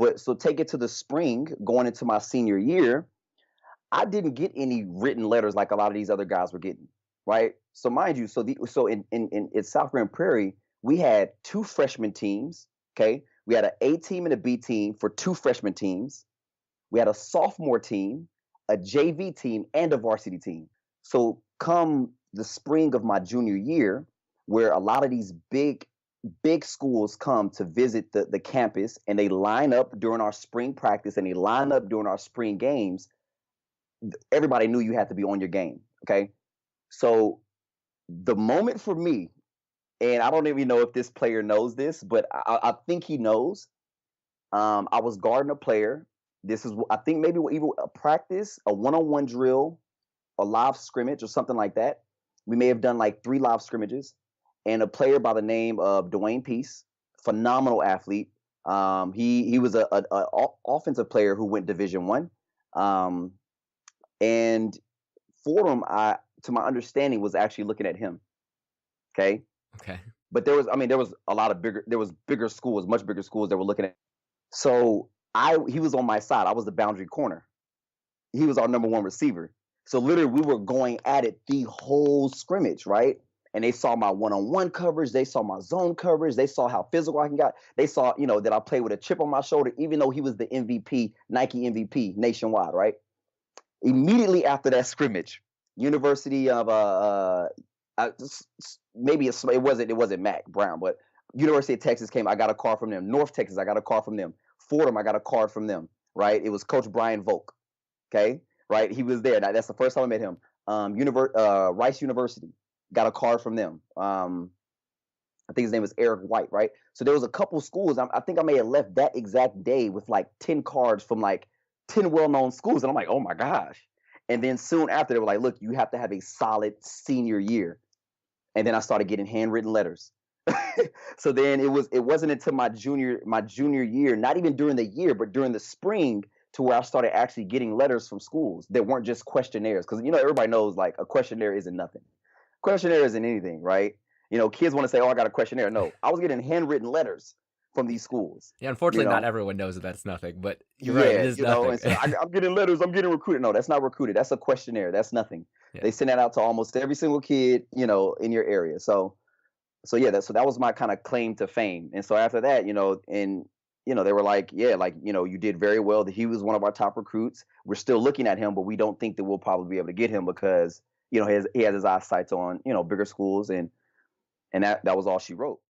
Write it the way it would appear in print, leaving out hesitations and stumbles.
But so take it to the spring, going into my senior year, I didn't get any written letters like a lot of these other guys were getting, right? So mind you, so in South Grand Prairie, we had two freshman teams. Okay, we had an A team and a B team for two freshman teams. We had a sophomore team, a JV team, and a varsity team. So come the spring of my junior year, where a lot of these big schools come to visit the campus, and they line up during our spring practice and they line up during our spring games, everybody knew you had to be on your game. Okay. So the moment for me, and I don't even know if this player knows this, but I think he knows. I was guarding a player. This is, I think, maybe even a practice, a one-on-one drill, a live scrimmage, or something like that. We may have done like 3 live scrimmages, and a player by the name of Dwayne Peace, phenomenal athlete. He was a offensive player who went Division One, and Fordham, to my understanding, was actually looking at him. Okay. Okay. But there was a lot of bigger schools, much bigger schools that were looking at. So he was on my side. I was the boundary corner. He was our number one receiver. So literally, we were going at it the whole scrimmage, right? And they saw my one-on-one coverage. They saw my zone coverage. They saw how physical I can get. They saw, that I played with a chip on my shoulder, even though he was the MVP, Nike MVP nationwide, right? Immediately after that scrimmage, University of maybe it wasn't Mac Brown, but University of Texas came. I got a call from them. North Texas, I got a call from them. Fordham, I got a card from them. Right? It was Coach Brian Volk. Okay, right? He was there. That's the first time I met him. Rice University, got a card from them. I think his name was Eric White. Right? So there was a couple schools. I think I may have left that exact day with like 10 cards from like 10 well-known schools, and I'm like, oh my gosh. And then soon after, they were like, look, you have to have a solid senior year. And then I started getting handwritten letters. So then it wasn't until my junior year, not even during the year, but during the spring, to where I started actually getting letters from schools that weren't just questionnaires. Because everybody knows, like, a questionnaire isn't nothing. Questionnaire isn't anything, right? Kids want to say, oh, I got a questionnaire. No, I was getting handwritten letters from these schools. Yeah, unfortunately, not everyone knows that that's nothing, but you're right, it Yeah, is nothing. and so I'm getting letters, I'm getting recruited. No, that's not recruited. That's a questionnaire. That's nothing. Yeah. They send that out to almost every single kid, in your area. So yeah, that was my kind of claim to fame. And so after that, they were like, yeah, like, you did very well. He was one of our top recruits. We're still looking at him, but we don't think that we'll probably be able to get him because, he has his eyesight on, bigger schools, and that was all she wrote.